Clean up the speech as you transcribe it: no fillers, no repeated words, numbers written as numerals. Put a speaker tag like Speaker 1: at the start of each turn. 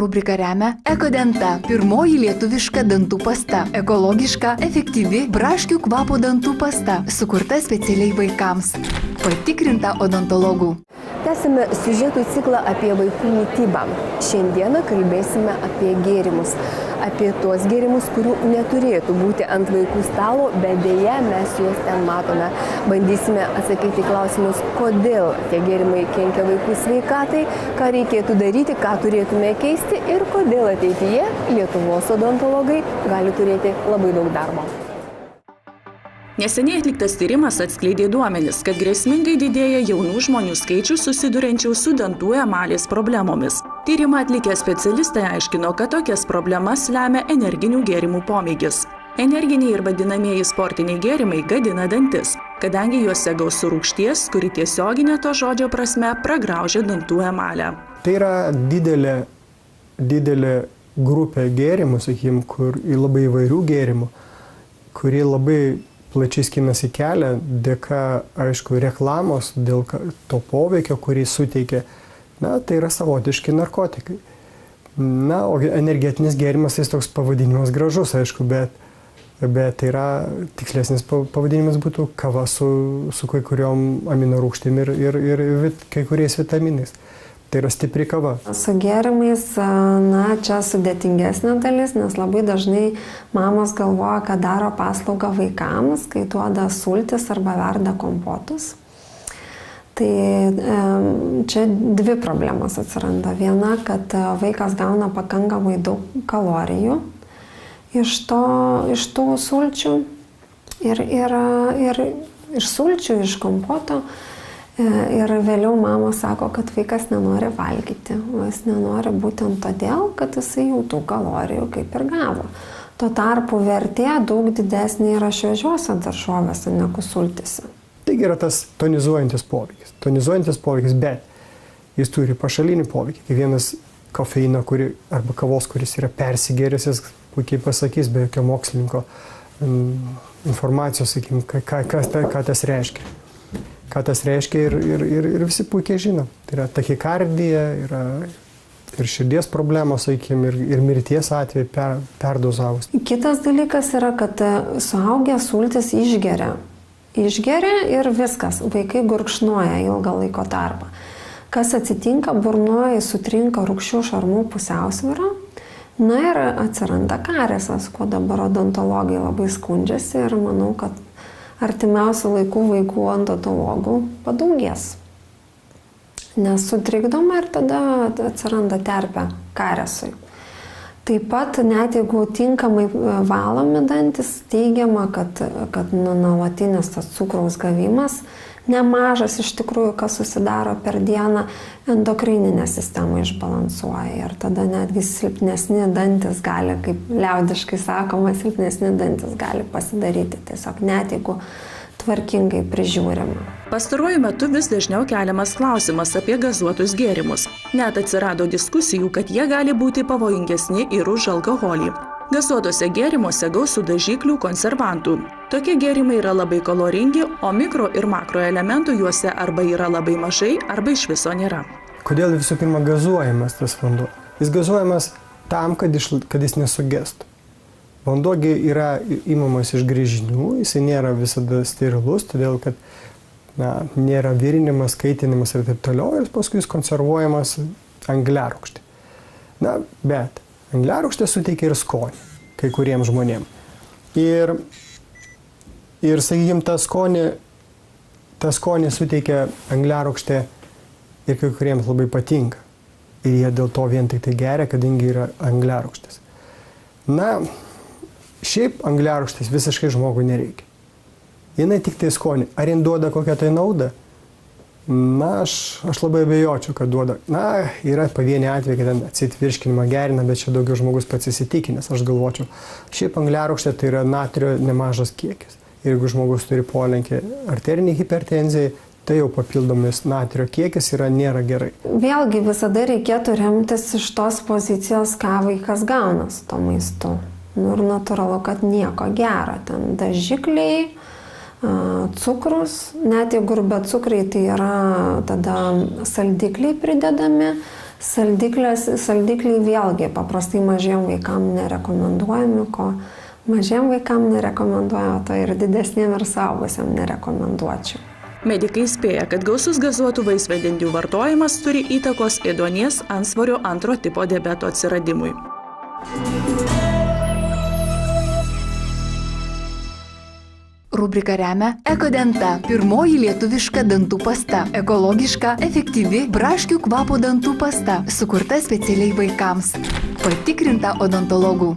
Speaker 1: rubriką remia Ekodenta, pirmoji lietuviška dantų pasta. Ekologiška, efektyvi, braškių kvapo dantų pasta, sukurta specialiai vaikams. Patikrinta odontologų.
Speaker 2: Tęsime siužetų ciklą apie vaikų mitybą. Šiandieną kalbėsime apie gėrimus. Apie tuos gėrimus, kurių neturėtų būti ant vaikų stalo, bet dėja mes juos ten matome. Bandysime atsakyti klausimus, kodėl tie gėrimai kenkia vaikų sveikatai, ką reikėtų daryti, ką turėtume keisti ir kodėl ateityje Lietuvos odontologai gali turėti labai daug darbo.
Speaker 3: Neseniai atliktas tyrimas atskleidė duomenis, kad grėsmingai didėja jaunų žmonių skaičius susidurančių su dantų emalės problemomis. Tyrimą atlikę specialistai aiškino, kad tokias problemas lemia energinių gėrimų pomėgis. Energiniai ir vadinamieji sportiniai gėrimai gadina dantis, kadangi juose gausu rūgšties, kuri tiesioginė to žodžio prasme pragraužia dantų emalę.
Speaker 4: Tai yra didelė grupė gėrimų, sakykim, kur labai įvairių gėrimų, kurie labai plačiai skinasi kelią dėka, aišku, reklamos, dėl to poveikio, kurį suteikia. Na, tai yra savotiški narkotikai. Na, o energetinis gėrimas, tai toks pavadinimas gražus, aišku, bet tai yra tikslesnis pavadinimas būtų kava su kai kuriom aminorūgštim ir kai kuriais vitaminais. Tai yra stipri kava.
Speaker 5: Su gėrimais, na, čia sudėtingesnė dalis, nes labai dažnai mamos galvoja, kad daro paslaugą vaikams, kai duoda sultis arba verda kompotus. Tai čia dvi problemos atsiranda. Viena, kad vaikas gauna pakankamai daug kalorijų iš tų sulčių ir iš sulčių, iš kompoto. Ir vėliau mama sako, kad vaikas nenori valgyti, o jis nenori būtent todėl, kad jisai jau tų kalorijų kaip ir gavo. Tuo tarpu vertė daug didesnė yra šviežiuose daržovėse negu sultise.
Speaker 4: Taigi yra tas tonizuojantis poveikis. Tonizuojantis poveikis, bet jis turi pašalinį poveikį. Kiekvienas kofeino arba kavos, kuris yra persigėręs, jis puikiai pasakys be jokio mokslininko informacijos, sakykim, ką tas reiškia. Ką tas reiškia ir visi puikiai žino. Tai yra tachikardija, yra ir širdies problemos, sakykim, ir mirties atveju perdozavus.
Speaker 5: Kitas dalykas yra, kad suaugę sultis išgeria. Išgeria ir viskas. Vaikai gurkšnoja ilgą laiko tarpą. Kas atsitinka, burnoje sutrinka rūgščių šarmų pusiausvyrą. Na ir atsiranda kariesas, ko dabar odontologai labai skundžiasi ir manau, kad artimiausių laikų vaikų odontologų padaugės. Nes sutrikdoma ir tada atsiranda terpė kariesui. Taip pat net jeigu tinkamai valomi dantis, teigiama, kad nuolatinis tas cukraus gavimas nemažas iš tikrųjų, kas susidaro per dieną, endokrininę sistemą išbalansuoja. Ir tada netgi silpnesni dantis gali, kaip liaudiškai sakoma, silpnesni dantis gali pasidaryti. Tiesiog net jeigu tvarkingai prižiūrima.
Speaker 3: Pastaruoju metu vis dažniau keliamas klausimas apie gazuotus gėrimus. Net atsirado diskusijų, kad jie gali būti pavojingesni ir už alkoholį. Gazuotose gėrimuose gausu dažiklių, konservantų. Tokie gėrimai yra labai kaloringi, o mikro ir makro elementų juose arba yra labai mažai, arba iš viso nėra.
Speaker 4: Kodėl visų pirma gazuojamas tas vanduo? Jis gazuojamas tam, kad jis nesugestų. Vanduo yra imamas iš gręžinių, jis nėra visada sterilus, todėl kad nėra virinimas, kaitinimas ir taip toliau, ir paskui jis konservuojamas angliarūgštė. Bet angliarūgštė suteikia ir skonį kai kuriems žmonėms. Ir sakykime, tą skonį suteikia angliarūgštė ir kai kuriems labai patinka. Ir jie dėl to vien tik tai geria, kadangi yra angliarūgštės. Šiaip angliarūgštės visiškai žmogui nereikia. Jinai tik tai skonį. Ar jin duoda kokią tai naudą? Aš labai abejočiau, kad duoda. Yra pavieniai atvejai, kad ten atseit virškinimą gerina, bet čia daugiau žmogus pats įsitikinęs, aš galvočiau. Šiaip angliarūgštė tai yra natrio nemažas kiekis. Jeigu žmogus turi polinkį arterinį hipertenzijai, tai jau papildomis natrio kiekis nėra gerai.
Speaker 5: Vėlgi visada reikėtų remtis iš tos pozicijos, ką vaikas gauna su to maistu. Ir natūralu, kad nieko gero. Ten dažikliai, cukrus, net jeigu be cukrai, tai yra tada saldikliai pridedami, Saldikliai vėlgi paprastai mažiem vaikam nerekomenduojami, ko mažiem vaikam nerekomenduoja, to ir didesniem ir suaugusiam nerekomenduočiau.
Speaker 3: Medikai spėja, kad gausus gazuotų vaisvandenių vartojimas turi įtakos ėduonies antsvorio antro tipo diabeto atsiradimui.
Speaker 1: Rubrika remia Ekodenta, pirmoji lietuviška dantų pasta. Ekologiška, efektyvi braškių kvapo dantų pasta, sukurta specialiai vaikams. Patikrinta odontologų.